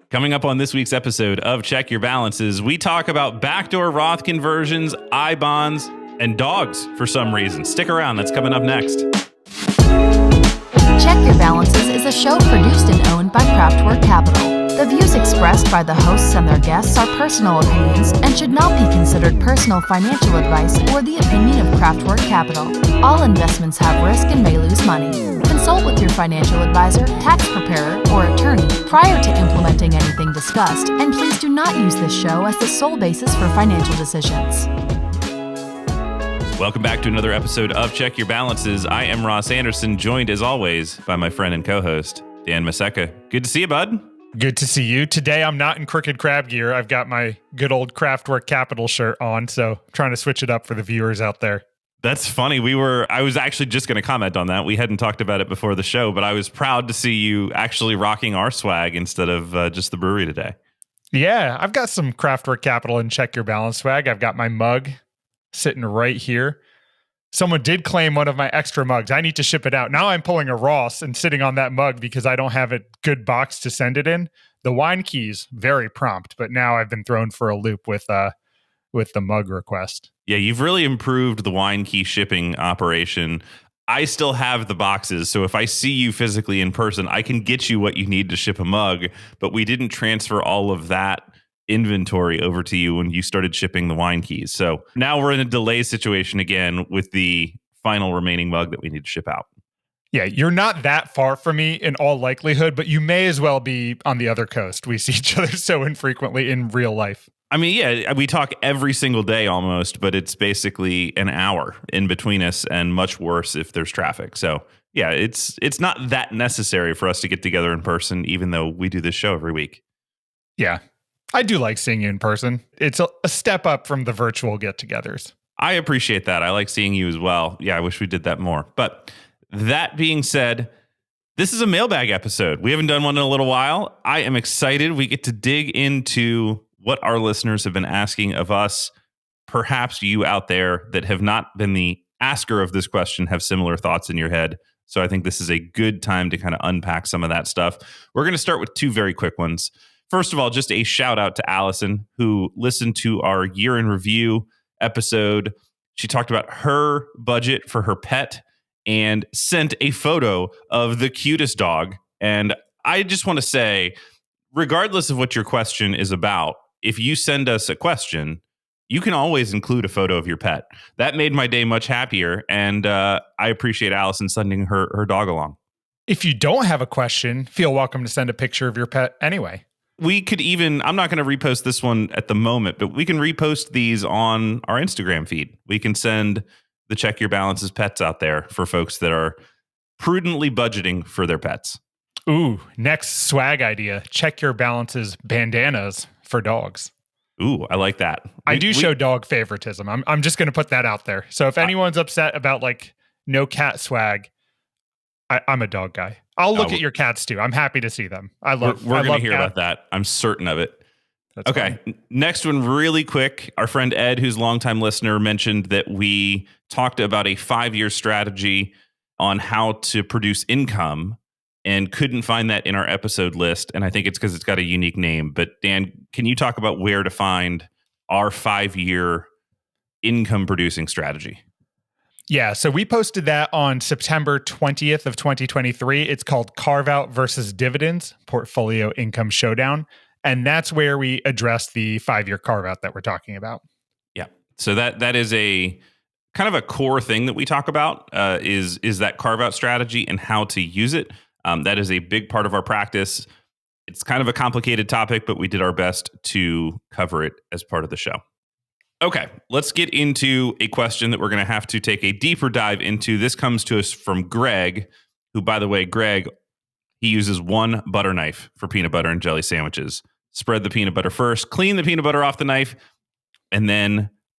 Coming up on this week's episode of Check Your Balances, we talk about backdoor Roth conversions, I-bonds, and dogs for some reason. Stick around. That's coming up next. Check Your Balances is a show produced and owned by Craftwork Capital. The views expressed by the hosts and their guests are personal opinions and should not be considered personal financial advice or the opinion of Craftwork Capital. All investments have risk and may lose money. Consult with your financial advisor, tax preparer, or attorney prior to implementing anything discussed, and please do not use this show as the sole basis for financial decisions. Welcome back to another episode of Check Your Balances. I am Ross Anderson, joined as always by my friend and co-host, Dan Maseka. Good to see you, bud. Good to see you. Today, I'm not in crooked crab gear. I've got my good old Craftwork Capital shirt on, so I'm trying to switch it up for the viewers out there. That's funny. I was actually just going to comment on that. We hadn't talked about it before the show, but I was proud to see you actually rocking our swag instead of just the brewery today. Yeah, I've got some Craftwork Capital and Check Your Balance swag. I've got my mug sitting right here. Someone did claim one of my extra mugs. I need to ship it out. Now I'm pulling a Ross and sitting on that mug because I don't have a good box to send it in. The wine keys, very prompt, but now I've been thrown for a loop with the mug request. Yeah, you've really improved the wine key shipping operation. I still have the boxes, so if I see you physically in person, I can get you what you need to ship a mug, but we didn't transfer all of that inventory over to you when you started shipping the wine keys. So now we're in a delay situation again with the final remaining mug that we need to ship out. Yeah, you're not that far from me in all likelihood, but you may as well be on the other coast. We see each other so infrequently in real life. I mean, yeah, we talk every single day almost, but it's basically an hour in between us and much worse if there's traffic. So yeah, it's not that necessary for us to get together in person, even though we do this show every week. Yeah. I do like seeing you in person. It's a step up from the virtual get-togethers. I appreciate that. I like seeing you as well. Yeah, I wish we did that more. But that being said, this is a mailbag episode. We haven't done one in a little while. I am excited. We get to dig into what our listeners have been asking of us. Perhaps you out there that have not been the asker of this question have similar thoughts in your head. So I think this is a good time to kind of unpack some of that stuff. We're going to start with two very quick ones. First of all, just a shout out to Allison, who listened to our year in review episode. She talked about her budget for her pet and sent a photo of the cutest dog. And I just want to say, regardless of what your question is about, if you send us a question, you can always include a photo of your pet. That made my day much happier. And I appreciate Allison sending her dog along. If you don't have a question, feel welcome to send a picture of your pet anyway. We could even, I'm not going to repost this one at the moment, but we can repost these on our Instagram feed. We can send the Check Your Balances pets out there for folks that are prudently budgeting for their pets. Ooh, next swag idea. Check Your Balances bandanas for dogs. Ooh, I like that. I do show dog favoritism. I'm just going to put that out there. So if anyone's upset about like no cat swag, I'm a dog guy. I'll look at your cats too. I'm happy to see them. We're going to hear about that. I'm certain of it. That's okay. Fun. Next one, really quick. Our friend Ed, who's a longtime listener, mentioned that we talked about a 5-year strategy on how to produce income and couldn't find that in our episode list. And I think it's because it's got a unique name. But Dan, can you talk about where to find our 5-year income producing strategy? Yeah, so we posted that on September 20th of 2023. It's called Carve Out versus Dividends, Portfolio Income Showdown. And that's where we address the 5-year carve out that we're talking about. Yeah. So that is a kind of a core thing that we talk about is that carve out strategy and how to use it. That is a big part of our practice. It's kind of a complicated topic, but we did our best to cover it as part of the show. Okay, let's get into a question that we're going to have to take a deeper dive into. This comes to us from Greg, who, by the way, Greg, he uses one butter knife for peanut butter and jelly sandwiches. Spread the peanut butter first, clean the peanut butter off the knife, and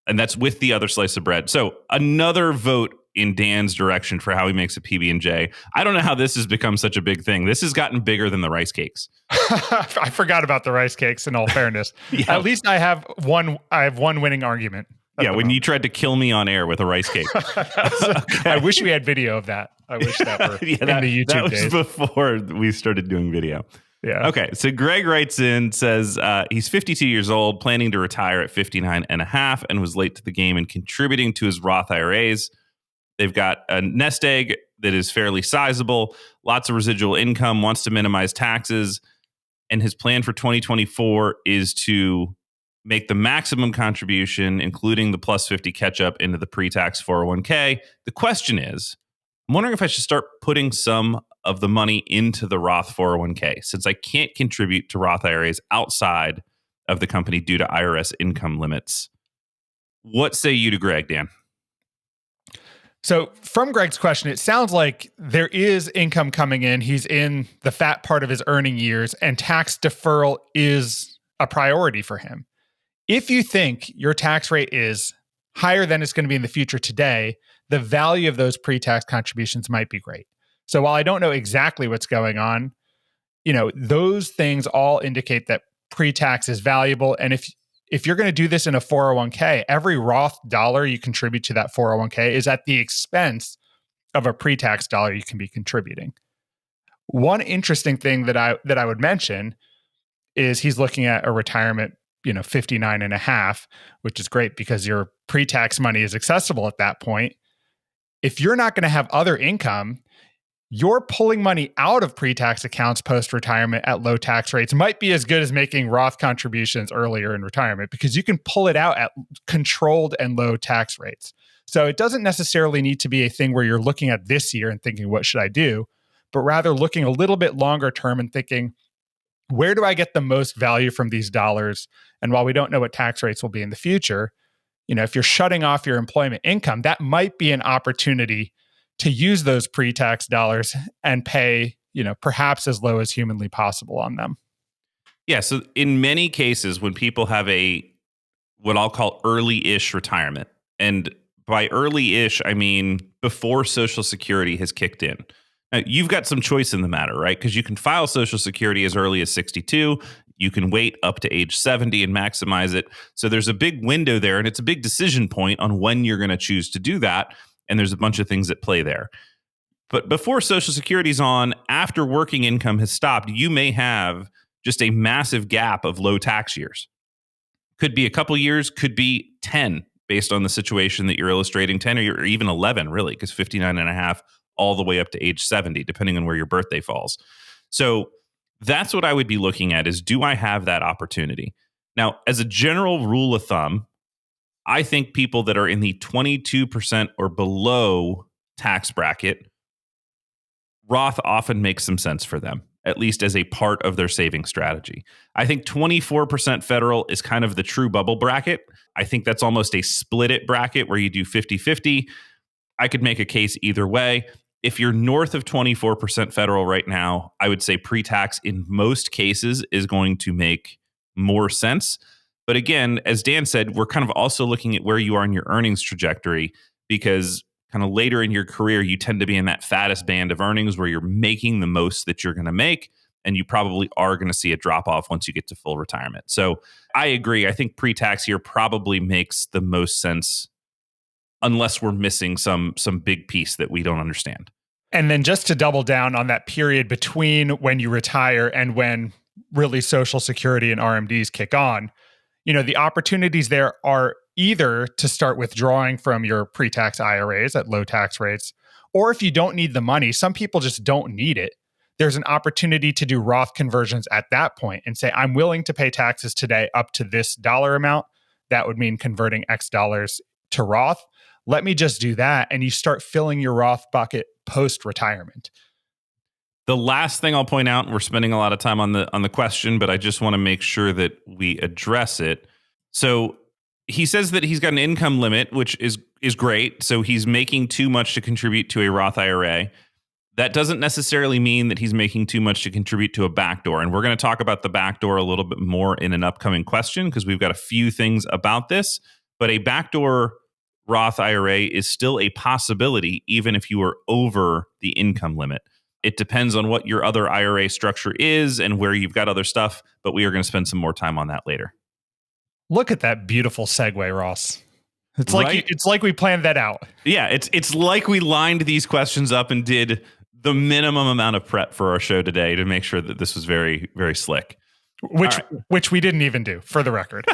that's with the other slice of bread. So another vote in Dan's direction for how he makes a PB&J. I don't know how this has become such a big thing. This has gotten bigger than the rice cakes. I forgot about the rice cakes, in all fairness. Yeah. At least I have one winning argument. Yeah, when you tried to kill me on air with a rice cake. Okay. I wish we had video of that. I wish that were in the YouTube that was days. before we started doing video. Yeah. Okay, so Greg writes in, says he's 52 years old, planning to retire at 59 and a half, and was late to the game and contributing to his Roth IRAs. They've got a nest egg that is fairly sizable, lots of residual income, wants to minimize taxes, and his plan for 2024 is to make the maximum contribution, including the plus 50 catch up into the pre-tax 401k. The question is, I'm wondering if I should start putting some of the money into the Roth 401k since I can't contribute to Roth IRAs outside of the company due to IRS income limits. What say you to Greg, Dan? So from Greg's question, it sounds like there is income coming in. He's in the fat part of his earning years, and tax deferral is a priority for him. If you think your tax rate is higher than it's going to be in the future today, the value of those pre-tax contributions might be great. So while I don't know exactly what's going on, those things all indicate that pre-tax is valuable. And if you're going to do this in a 401k, every Roth dollar you contribute to that 401k is at the expense of a pre-tax dollar you can be contributing. One interesting thing that I would mention is he's looking at a retirement, 59 and a half, which is great because your pre-tax money is accessible at that point. If you're not going to have other income, you're pulling money out of pre-tax accounts post-retirement at low tax rates might be as good as making Roth contributions earlier in retirement because you can pull it out at controlled and low tax rates. So it doesn't necessarily need to be a thing where you're looking at this year and thinking, what should I do? But rather looking a little bit longer term and thinking, where do I get the most value from these dollars? And while we don't know what tax rates will be in the future, if you're shutting off your employment income, that might be an opportunity to use those pre-tax dollars and pay, perhaps as low as humanly possible on them. Yeah. So in many cases, when people have what I'll call early-ish retirement, and by early-ish, I mean before Social Security has kicked in. Now, you've got some choice in the matter, right? Because you can file Social Security as early as 62. You can wait up to age 70 and maximize it. So there's a big window there, and it's a big decision point on when you're going to choose to do that. And there's a bunch of things at play there. But before Social Security's on, after working income has stopped, you may have just a massive gap of low tax years. Could be a couple years, could be 10 based on the situation that you're illustrating, 10 or even 11 really, because 59 and a half all the way up to age 70, depending on where your birthday falls. So that's what I would be looking at is, do I have that opportunity? Now, as a general rule of thumb, I think people that are in the 22% or below tax bracket, Roth often makes some sense for them, at least as a part of their saving strategy. I think 24% federal is kind of the true bubble bracket. I think that's almost a split it bracket where you do 50-50. I could make a case either way. If you're north of 24% federal right now, I would say pre-tax in most cases is going to make more sense. But again, as Dan said, we're kind of also looking at where you are in your earnings trajectory, because kind of later in your career, you tend to be in that fattest band of earnings where you're making the most that you're going to make. And you probably are going to see a drop off once you get to full retirement. So I agree. I think pre-tax here probably makes the most sense unless we're missing some big piece that we don't understand. And then just to double down on that period between when you retire and when really Social Security and RMDs kick on, the opportunities there are either to start withdrawing from your pre-tax IRAs at low tax rates, or if you don't need the money, some people just don't need it. There's an opportunity to do Roth conversions at that point and say, I'm willing to pay taxes today up to this dollar amount. That would mean converting X dollars to Roth. Let me just do that. And you start filling your Roth bucket post-retirement. The last thing I'll point out, and we're spending a lot of time on the question, but I just want to make sure that we address it. So he says that he's got an income limit, which is great. So he's making too much to contribute to a Roth IRA. That doesn't necessarily mean that he's making too much to contribute to a backdoor. And we're going to talk about the backdoor a little bit more in an upcoming question, because we've got a few things about this. But a backdoor Roth IRA is still a possibility, even if you are over the income limit. It depends on what your other IRA structure is and where you've got other stuff, but we are going to spend some more time on that later. Look at that beautiful segue, Ross. It's like we planned that out. Yeah, it's like we lined these questions up and did the minimum amount of prep for our show today to make sure that this was very, very slick. Which we didn't even do, for the record.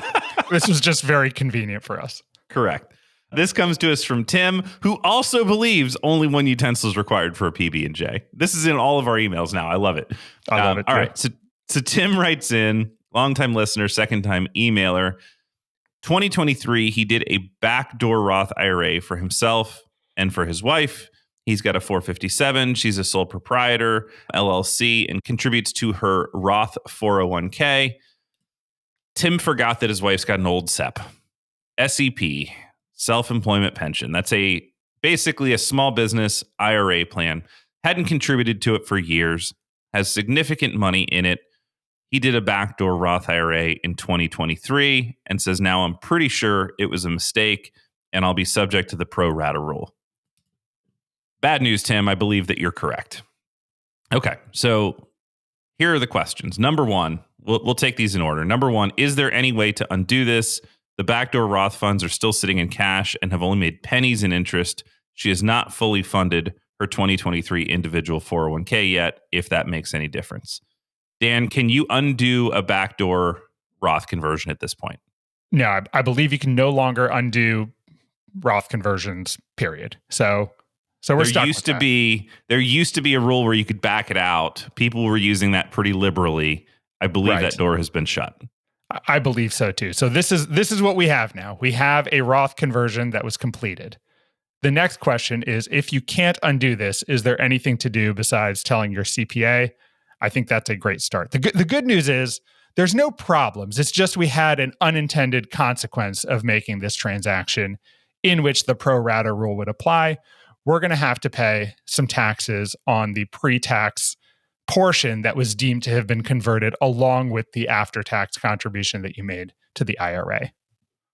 This was just very convenient for us. Correct. This comes to us from Tim, who also believes only one utensil is required for a PB&J. This is in all of our emails now. I love it. I love it. All right. So Tim writes in, longtime listener, second-time emailer. 2023, he did a backdoor Roth IRA for himself and for his wife. He's got a 457. She's a sole proprietor, LLC, and contributes to her Roth 401k. Tim forgot that his wife's got an old SEP, self-employment pension. That's basically a small business IRA plan. Hadn't contributed to it for years, has significant money in it. He did a backdoor Roth IRA in 2023 and says, now I'm pretty sure it was a mistake and I'll be subject to the pro rata rule. Bad news, Tim. I believe that you're correct. Okay, so here are the questions. Number one, we'll take these in order. Number one, is there any way to undo this? The backdoor Roth funds are still sitting in cash and have only made pennies in interest. She has not fully funded her 2023 individual 401k yet, if that makes any difference. Dan, can you undo a backdoor Roth conversion at this point? No, I believe you can no longer undo Roth conversions, period. So we're stuck with that. There used to be a rule where you could back it out. People were using that pretty liberally. I believe that door has been shut. I believe so too. So this is what we have now. We have a Roth conversion that was completed. The next question is, if you can't undo this, is there anything to do besides telling your CPA? I think that's a great start. The good news is there's no problems. It's just we had an unintended consequence of making this transaction in which the pro rata rule would apply. We're going to have to pay some taxes on the pre-tax portion that was deemed to have been converted along with the after-tax contribution that you made to the IRA.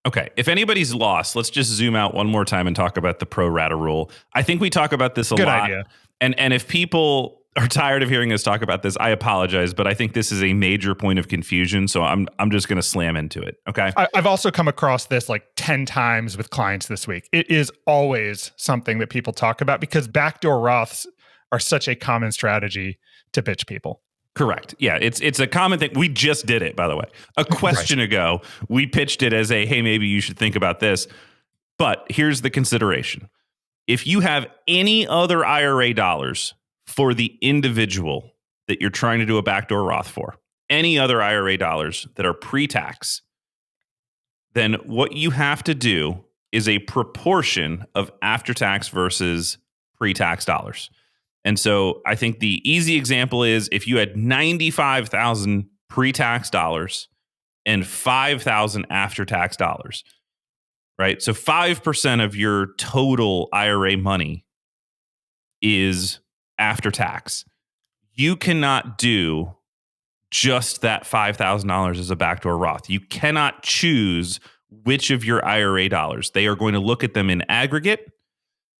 Okay, if anybody's lost, let's just zoom out one more time and talk about the pro rata rule. I think we talk about this a lot. Good idea. And if people are tired of hearing us talk about this, I apologize, but I think this is a major point of confusion, so I'm just going to slam into it, okay? I've also come across this like 10 times with clients this week. It is always something that people talk about because backdoor Roths are such a common strategy to pitch people. Correct. Yeah, it's a common thing. We just did it, by the way. A question ago, we pitched it as hey, maybe you should think about this. But here's the consideration. If you have any other IRA dollars for the individual that you're trying to do a backdoor Roth for, any other IRA dollars that are pre-tax, then what you have to do is a proportion of after-tax versus pre-tax dollars. And so I think the easy example is if you had 95,000 pre-tax dollars and 5,000 after-tax dollars, right? So 5% of your total IRA money is after tax. You cannot do just that $5,000 as a backdoor Roth. You cannot choose which of your IRA dollars. They are going to look at them in aggregate.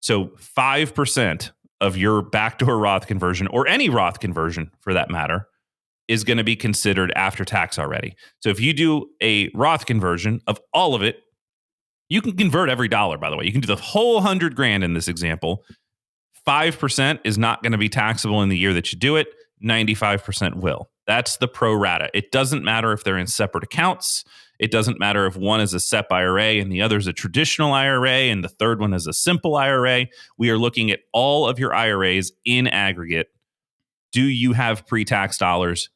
So 5% of your backdoor Roth conversion, or any Roth conversion for that matter, is going to be considered after tax already. So if you do a Roth conversion of all of it, you can convert every dollar, by the way. You can do the whole $100,000 in this example. 5% is not going to be taxable in the year that you do it. 95% will. That's the pro rata. It doesn't matter if they're in separate accounts. It doesn't matter if one is a SEP IRA and the other is a traditional IRA and the third one is a simple IRA. We are looking at all of your IRAs in aggregate. Do you have pre-tax dollars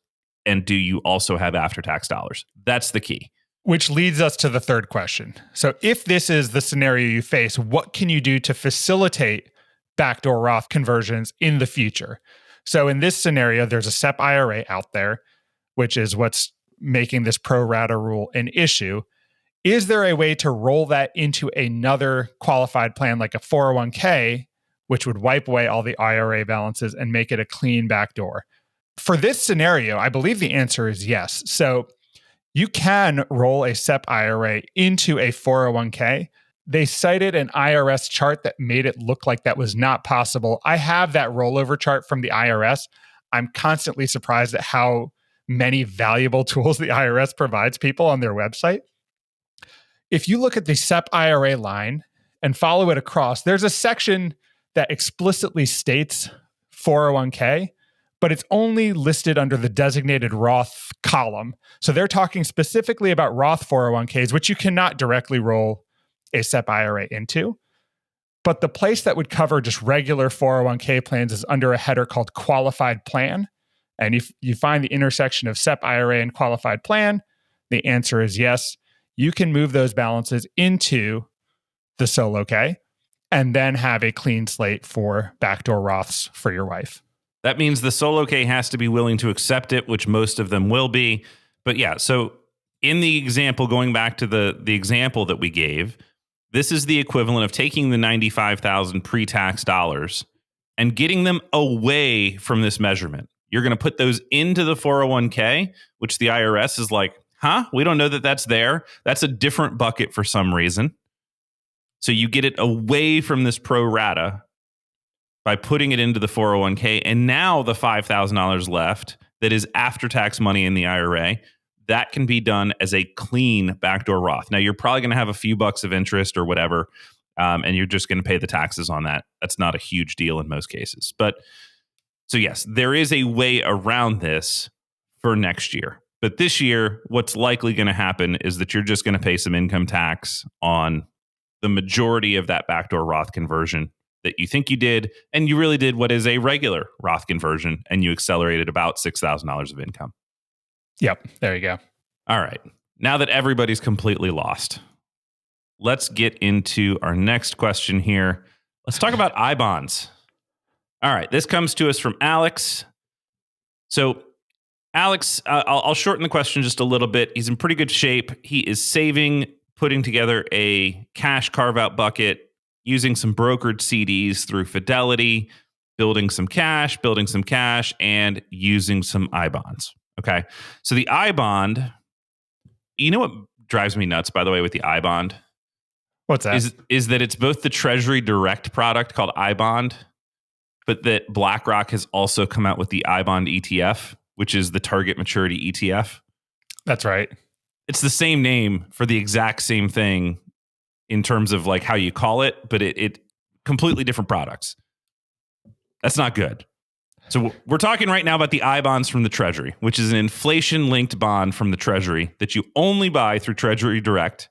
and do you also have after-tax dollars? That's the key. Which leads us to the third question. So if this is the scenario you face, what can you do to facilitate backdoor Roth conversions in the future? So in this scenario, there's a SEP IRA out there, which is what's making this pro rata rule an issue. Is there a way to roll that into another qualified plan like a 401k, which would wipe away all the IRA balances and make it a clean backdoor? For this scenario, I believe the answer is yes. So you can roll a SEP IRA into a 401k. They cited an IRS chart that made it look like that was not possible. I have that rollover chart from the IRS. I'm constantly surprised at how many valuable tools the IRS provides people on their website. If you look at the SEP IRA line and follow it across, there's a section that explicitly states 401k, but it's only listed under the designated Roth column. So they're talking specifically about Roth 401ks, which you cannot directly roll a SEP IRA into. But the place that would cover just regular 401k plans is under a header called qualified plan. And if you find the intersection of SEP IRA and qualified plan, the answer is yes. You can move those balances into the solo K and then have a clean slate for backdoor Roths for your wife. That means the solo K has to be willing to accept it, which most of them will be. But yeah, so in the example, going back to the example that we gave, this is the equivalent of taking the $95,000 pre-tax dollars and getting them away from this measurement. You're going to put those into the 401k, which the IRS is like, we don't know that that's there. That's a different bucket for some reason. So you get it away from this pro rata by putting it into the 401k. And now the $5,000 left that is after-tax money in the IRA, that can be done as a clean backdoor Roth. Now, you're probably going to have a few bucks of interest or whatever, and you're just going to pay the taxes on that. That's not a huge deal in most cases. But so yes, there is a way around this for next year. But this year, what's likely going to happen is that you're just going to pay some income tax on the majority of that backdoor Roth conversion that you think you did, and you really did what is a regular Roth conversion, and you accelerated about $6,000 of income. Yep, there you go. All right. Now that everybody's completely lost, let's get into our next question here. Let's talk about I-bonds. All right. This comes to us from Alex. So, Alex, I'll shorten the question just a little bit. He's in pretty good shape. He is saving, putting together a cash carve-out bucket, using some brokered CDs through Fidelity, building some cash, and using some I-bonds. Okay. So the I-bond, you know what drives me nuts, by the way, with the I-bond? What's that? Is that it's both the Treasury Direct product called I-bond, but that BlackRock has also come out with the I-bond ETF, which is the target maturity ETF. That's right. It's the same name for the exact same thing in terms of like how you call it, but it completely different products. That's not good. So we're talking right now about the I-bonds from the Treasury, which is an inflation-linked bond from the Treasury that you only buy through Treasury Direct.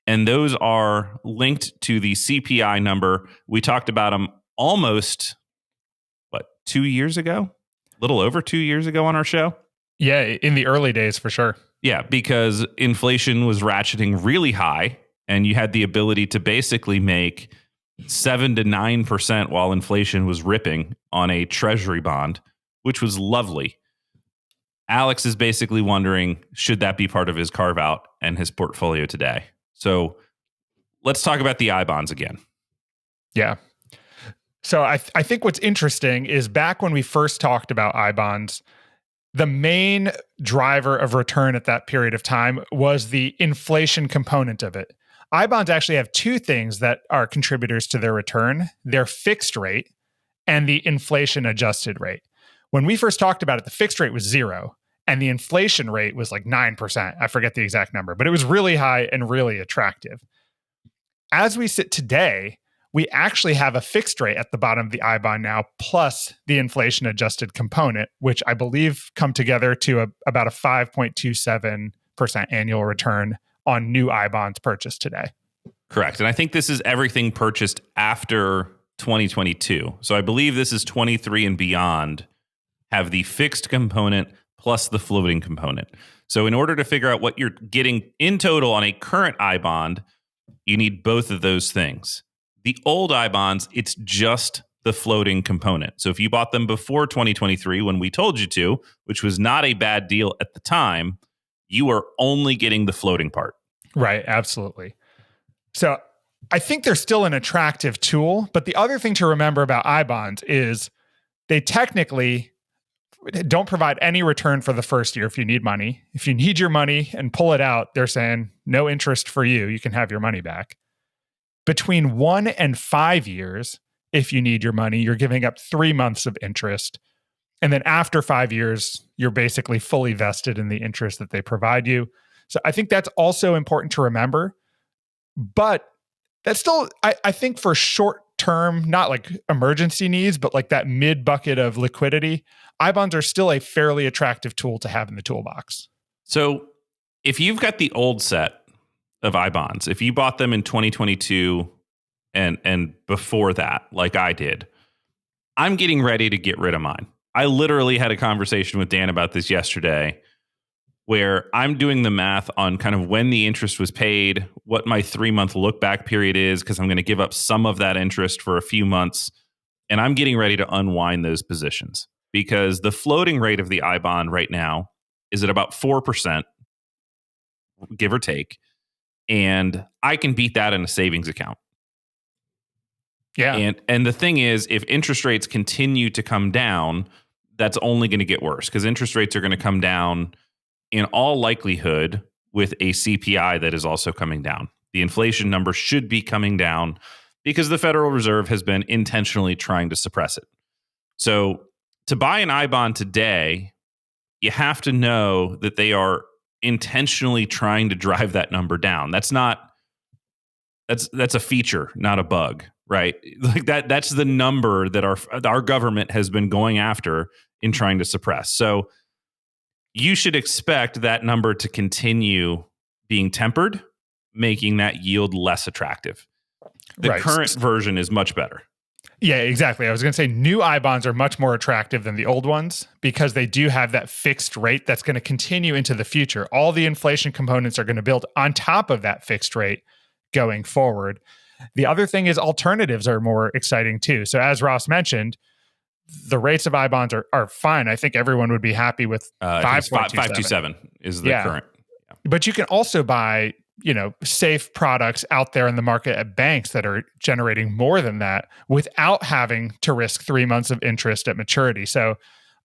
And those are linked to the CPI number. We talked about them almost, 2 years ago? A little over 2 years ago on our show? Yeah, in the early days, for sure. Yeah, because inflation was ratcheting really high, and you had the ability to basically make 7 to 9% while inflation was ripping on a Treasury bond, which was lovely. Alex is basically wondering, should that be part of his carve out and his portfolio today? So let's talk about the I-bonds again. Yeah. So I think what's interesting is back when we first talked about I-bonds, the main driver of return at that period of time was the inflation component of it. I-bonds actually have two things that are contributors to their return: their fixed rate and the inflation adjusted rate. When we first talked about it, the fixed rate was 0 and the inflation rate was like 9%. I forget the exact number, but it was really high and really attractive. As we sit today, we actually have a fixed rate at the bottom of the I-bond now, plus the inflation adjusted component, which I believe come together to about a 5.27% annual return on new I-bonds purchased today. Correct. And I think this is everything purchased after 2022. So I believe this is 23 and beyond have the fixed component plus the floating component. So in order to figure out what you're getting in total on a current I-bond, you need both of those things. The old I-bonds, it's just the floating component. So if you bought them before 2023, when we told you to, which was not a bad deal at the time, you are only getting the floating part. Right, absolutely. So I think they're still an attractive tool, but the other thing to remember about I-bonds is they technically don't provide any return for the first year if you need money. If you need your money and pull it out, they're saying no interest for you. You can have your money back. Between 1 and 5 years, if you need your money, you're giving up 3 months of interest. And then after 5 years, you're basically fully vested in the interest that they provide you. So I think that's also important to remember. But that's still, I think for short term, not like emergency needs, but like that mid bucket of liquidity, I bonds are still a fairly attractive tool to have in the toolbox. So if you've got the old set of I bonds, if you bought them in 2022 and before that, like I did, I'm getting ready to get rid of mine. I literally had a conversation with Dan about this yesterday, where I'm doing the math on kind of when the interest was paid, what my 3-month look back period is, because I'm going to give up some of that interest for a few months. And I'm getting ready to unwind those positions because the floating rate of the I bond right now is at about 4%, give or take. And I can beat that in a savings account. Yeah. And the thing is, if interest rates continue to come down, that's only going to get worse because interest rates are going to come down in all likelihood with a CPI that is also coming down. The inflation number should be coming down because the Federal Reserve has been intentionally trying to suppress it. So to buy an I bond today, you have to know that they are intentionally trying to drive that number down. That's a feature, not a bug, right? Like that's the number that our government has been going after in trying to suppress. So you should expect that number to continue being tempered, making that yield less attractive. The current version is much better. Yeah, exactly. I was going to say new I bonds are much more attractive than the old ones because they do have that fixed rate that's going to continue into the future. All the inflation components are going to build on top of that fixed rate going forward. The other thing is alternatives are more exciting too. So as Ross mentioned, the rates of I bonds are fine. I think everyone would be happy with 5.27 is the current. Yeah. But you can also buy, safe products out there in the market at banks that are generating more than that without having to risk 3 months of interest at maturity. So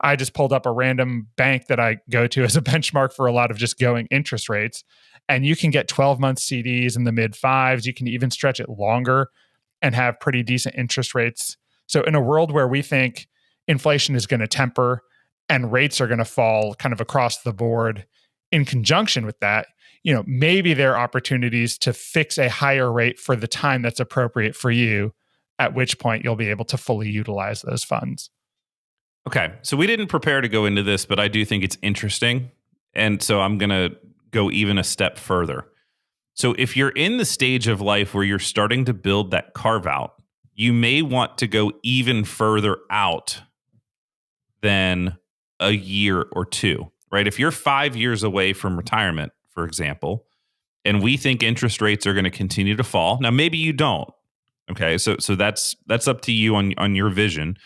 I just pulled up a random bank that I go to as a benchmark for a lot of just going interest rates. And you can get 12-month CDs in the mid fives. You can even stretch it longer and have pretty decent interest rates. So in a world where we think inflation is going to temper and rates are going to fall kind of across the board in conjunction with that, maybe there are opportunities to fix a higher rate for the time that's appropriate for you, at which point you'll be able to fully utilize those funds. Okay. So we didn't prepare to go into this, but I do think it's interesting. And so I'm going to go even a step further. So if you're in the stage of life where you're starting to build that carve out, you may want to go even further out than a year or two, right? If you're 5 years away from retirement, for example, and we think interest rates are going to continue to fall. Now, maybe you don't. Okay. So that's up to you on your vision.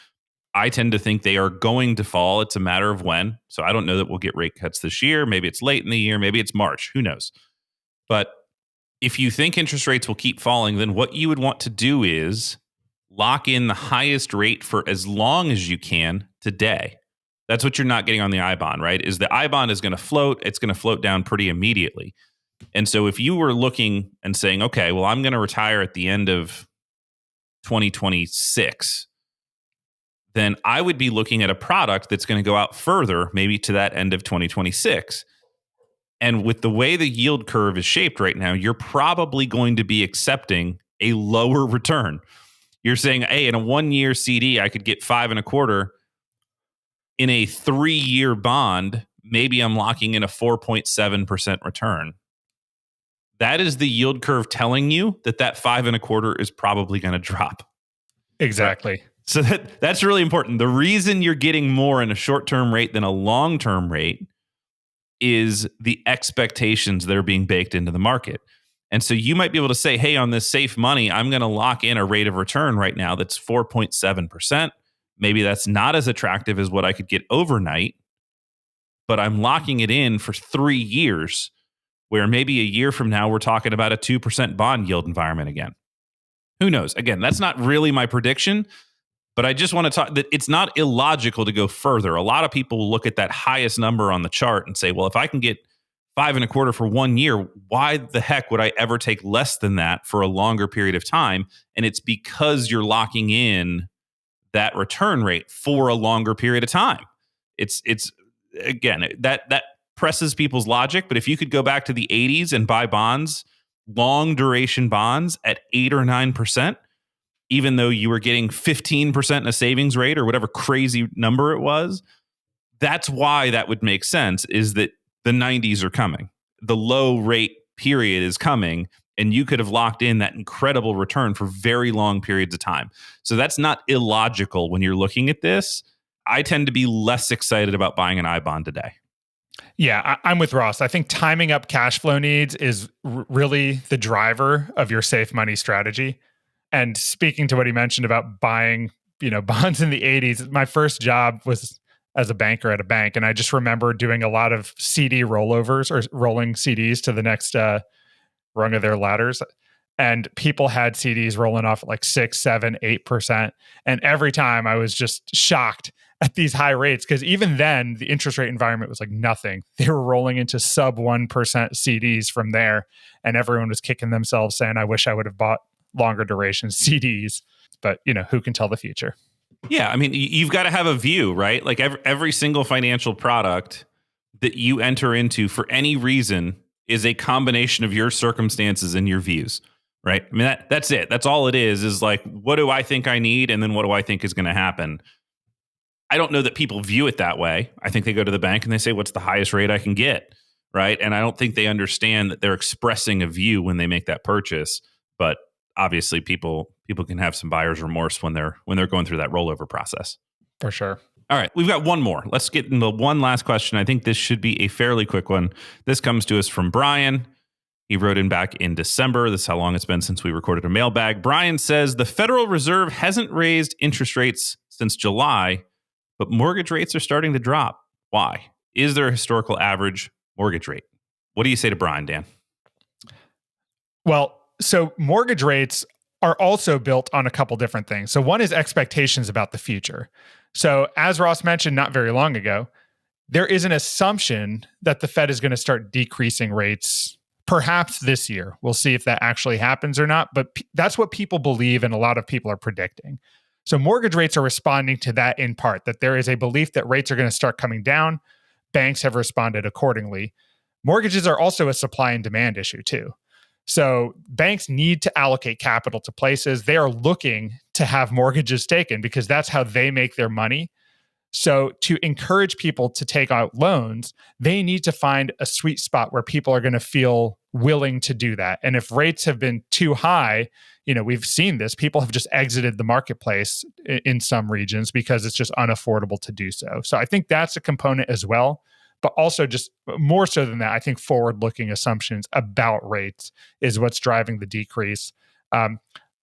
I tend to think they are going to fall. It's a matter of when. So I don't know that we'll get rate cuts this year. Maybe it's late in the year. Maybe it's March. Who knows? But if you think interest rates will keep falling, then what you would want to do is lock in the highest rate for as long as you can today. That's what you're not getting on the I bond, right? Is the I bond is going to float. It's going to float down pretty immediately. And so if you were looking and saying, okay, well, I'm going to retire at the end of 2026, then I would be looking at a product that's going to go out further, maybe to that end of 2026. And with the way the yield curve is shaped right now, you're probably going to be accepting a lower return. You're saying, hey, in a 1-year CD, I could get 5.25. In a 3-year bond, maybe I'm locking in a 4.7% return. That is the yield curve telling you that 5.25 is probably going to drop. Exactly. Right? So that's really important. The reason you're getting more in a short-term rate than a long-term rate is the expectations that are being baked into the market. And so you might be able to say, hey, on this safe money, I'm going to lock in a rate of return right now that's 4.7%. Maybe that's not as attractive as what I could get overnight, but I'm locking it in for 3 years, where maybe a year from now, we're talking about a 2% bond yield environment again. Who knows? Again, that's not really my prediction, but I just want to talk that it's not illogical to go further. A lot of people will look at that highest number on the chart and say, well, if I can get 5.25 for 1 year, why the heck would I ever take less than that for a longer period of time? And it's because you're locking in that return rate for a longer period of time. It's again, that presses people's logic. But if you could go back to the 80s and buy bonds, long duration bonds at 8 or 9%, even though you were getting 15% in a savings rate or whatever crazy number it was. That's why that would make sense, is that the 90s are coming. The low rate period is coming, and you could have locked in that incredible return for very long periods of time. So that's not illogical when you're looking at this. I tend to be less excited about buying an I bond today. Yeah, I'm with Ross. I think timing up cash flow needs is really the driver of your safe money strategy. And speaking to what he mentioned about buying, bonds in the 80s, my first job was as a banker at a bank. And I just remember doing a lot of CD rollovers or rolling CDs to the next rung of their ladders. And people had CDs rolling off at like 6, 7, 8%. And every time I was just shocked at these high rates, because even then the interest rate environment was like nothing. They were rolling into sub 1% CDs from there. And everyone was kicking themselves saying, I wish I would have bought longer duration CDs. But, who can tell the future? Yeah, I mean, you've got to have a view, right? Like every single financial product that you enter into for any reason is a combination of your circumstances and your views, right? I mean, that's it. That's all it is like, what do I think I need? And then what do I think is going to happen? I don't know that people view it that way. I think they go to the bank and they say, what's the highest rate I can get, right? And I don't think they understand that they're expressing a view when they make that purchase. But obviously, people can have some buyer's remorse when they're going through that rollover process. For sure. All right, we've got one more. Let's get into one last question. I think this should be a fairly quick one. This comes to us from Brian. He wrote in back in December. This is how long it's been since we recorded a mailbag. Brian says, the Federal Reserve hasn't raised interest rates since July, but mortgage rates are starting to drop. Why? Is there a historical average mortgage rate? What do you say to Brian, Dan? Well, so mortgage rates are also built on a couple different things. So one is expectations about the future. So as Ross mentioned not very long ago, there is an assumption that the Fed is going to start decreasing rates perhaps this year. We'll see if that actually happens or not, but that's what people believe and a lot of people are predicting. So mortgage rates are responding to that in part, that there is a belief that rates are going to start coming down. Banks have responded accordingly. Mortgages are also a supply and demand issue too. So banks need to allocate capital to places. They are looking to have mortgages taken because that's how they make their money. So to encourage people to take out loans, they need to find a sweet spot where people are going to feel willing to do that. And if rates have been too high, we've seen this. People have just exited the marketplace in some regions because it's just unaffordable to do so. So I think that's a component as well. But also just more so than that, I think forward-looking assumptions about rates is what's driving the decrease.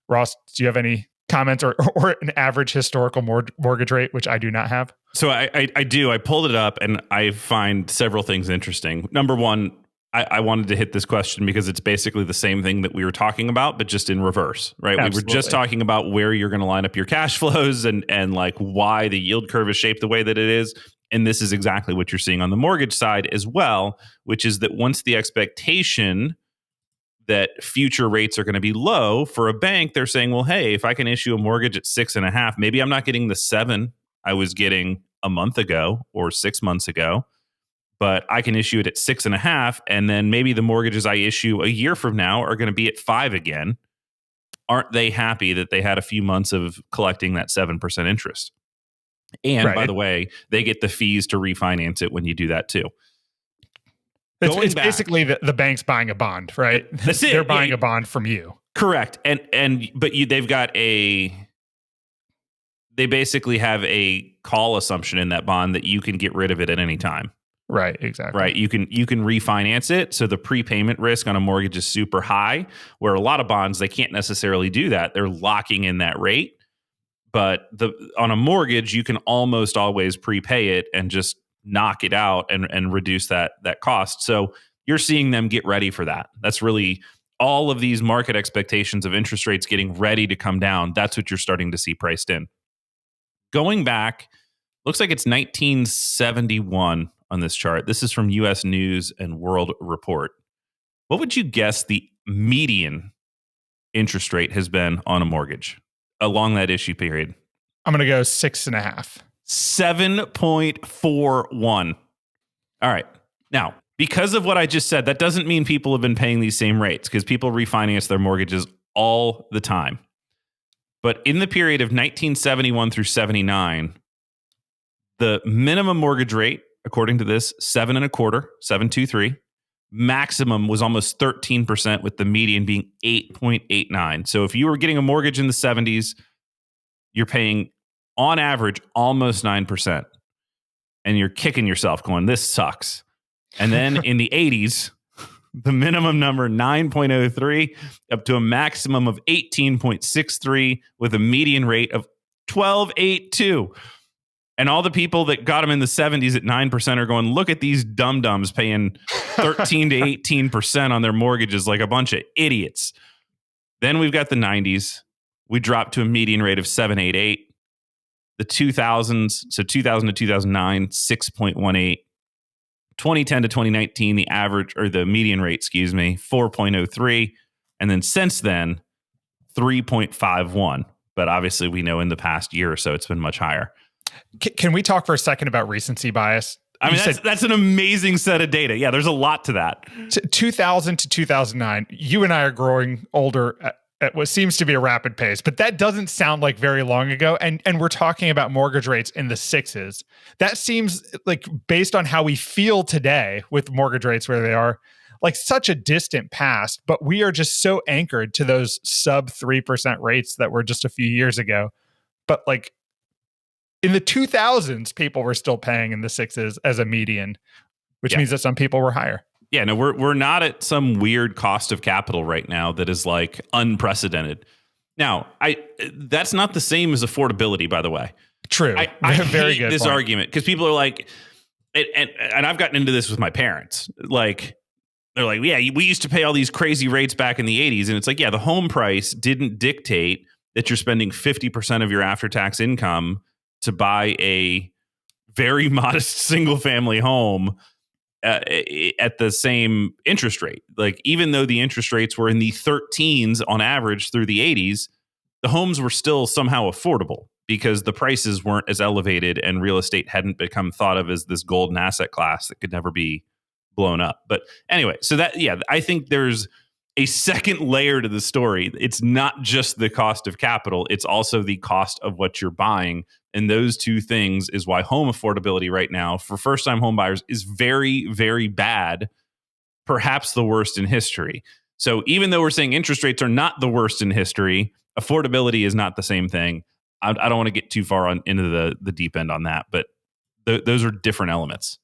Ross, do you have any comments or an average historical mortgage rate, which I do not have? So I do. I pulled it up and I find several things interesting. Number one, I wanted to hit this question because it's basically the same thing that we were talking about, but just in reverse, right? Absolutely. We were just talking about where you're going to line up your cash flows and like why the yield curve is shaped the way that it is. And this is exactly what you're seeing on the mortgage side as well, which is that once the expectation that future rates are going to be low for a bank, they're saying, well, hey, if I can issue a mortgage at 6.5, maybe I'm not getting the 7 I was getting a month ago or 6 months ago, but I can issue it at 6.5. And then maybe the mortgages I issue a year from now are going to be at 5 again. Aren't they happy that they had a few months of collecting that 7% interest? And right. By the way, they get the fees to refinance it when you do that too. It's basically the bank's buying a bond, right? That's it. They're buying a bond from you. Correct. But they basically have a call assumption in that bond that you can get rid of it at any time. Right, exactly. Right. You can refinance it. So the prepayment risk on a mortgage is super high, where a lot of bonds, they can't necessarily do that. They're locking in that rate. But on a mortgage, you can almost always prepay it and just knock it out and reduce that cost. So you're seeing them get ready for that. That's really all of these market expectations of interest rates getting ready to come down. That's what you're starting to see priced in. Going back, looks like it's 1971 on this chart. This is from U.S. News and World Report. What would you guess the median interest rate has been on a mortgage along that issue period? I'm going to go 6.5. 7.41. All right. Now, because of what I just said, that doesn't mean people have been paying these same rates because people refinance their mortgages all the time. But in the period of 1971 through 79, the minimum mortgage rate, according to this, 7.25%, maximum was almost 13%, with the median being 8.89. So if you were getting a mortgage in the 70s, you're paying on average almost 9%. And you're kicking yourself going, this sucks. And then in the 80s, the minimum number 9.03 up to a maximum of 18.63 with a median rate of 12.82. And all the people that got them in the 70s at 9% are going, look at these dum-dums paying 13 to 18% on their mortgages like a bunch of idiots. Then we've got the 90s. We dropped to a median rate of 7.88. The 2000s, so 2000 to 2009, 6.18. 2010 to 2019, the average, or the median rate, 4.03. And then since then, 3.51. But obviously we know in the past year or so, it's been much higher. Can we talk for a second about recency bias? I mean, that's an amazing set of data. Yeah, there's a lot to that. 2000 to 2009, you and I are growing older at what seems to be a rapid pace, but that doesn't sound like very long ago. And we're talking about mortgage rates in the sixes. That seems like, based on how we feel today with mortgage rates where they are, like such a distant past, but we are just so anchored to those sub 3% rates that were just a few years ago. But like in the 2000s, people were still paying in the sixes as a median, which means that some people were higher. Yeah, no, we're not at some weird cost of capital right now that is like unprecedented. Now, that's not the same as affordability, by the way. True. I very hate good this point. argument because people are like, and I've gotten into this with my parents. Like, they're like, yeah, we used to pay all these crazy rates back in the 80s. And it's like, yeah, the home price didn't dictate that you're spending 50% of your after-tax income to buy a very modest single-family home at the same interest rate. Like, even though the interest rates were in the 13s on average through the 80s, the homes were still somehow affordable because the prices weren't as elevated and real estate hadn't become thought of as this golden asset class that could never be blown up. But anyway, so that, yeah, I think there's a second layer to the story. It's not just the cost of capital, it's also the cost of what you're buying. And those two things is why home affordability right now for first-time home buyers is very, very bad, perhaps the worst in history. So even though we're saying interest rates are not the worst in history, affordability is not the same thing. I don't want to get too far into the deep end on that, but those are different elements.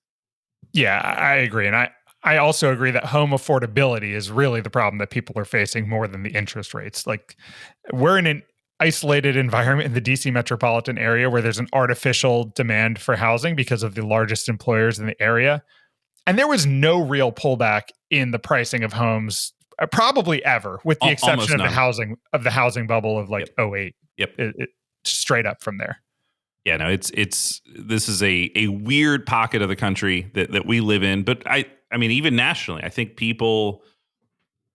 Yeah, I agree. And I also agree that home affordability is really the problem that people are facing more than the interest rates. Like, we're in an isolated environment in the DC metropolitan area where there's an artificial demand for housing because of the largest employers in the area. And there was no real pullback in the pricing of homes, probably ever, with the exception of the housing bubble of like 08. Yep. It straight up from there. Yeah, no, this is a weird pocket of the country that we live in. But I mean, even nationally, I think people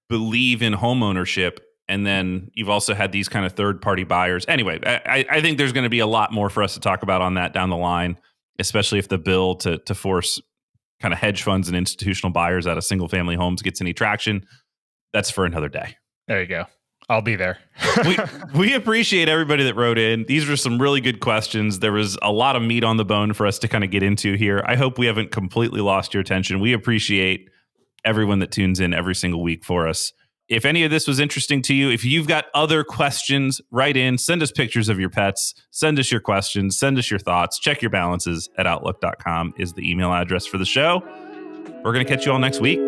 believe in home ownership. And then you've also had these kind of third-party buyers. Anyway, I think there's going to be a lot more for us to talk about on that down the line, especially if the bill to force kind of hedge funds and institutional buyers out of single-family homes gets any traction. That's for another day. There you go. I'll be there. we appreciate everybody that wrote in. These were some really good questions. There was a lot of meat on the bone for us to kind of get into here. I hope we haven't completely lost your attention. We appreciate everyone that tunes in every single week for us. If any of this was interesting to you, if you've got other questions, write in, send us pictures of your pets, send us your questions, send us your thoughts. Check your balances at outlook.com is the email address for the show. We're going to catch you all next week.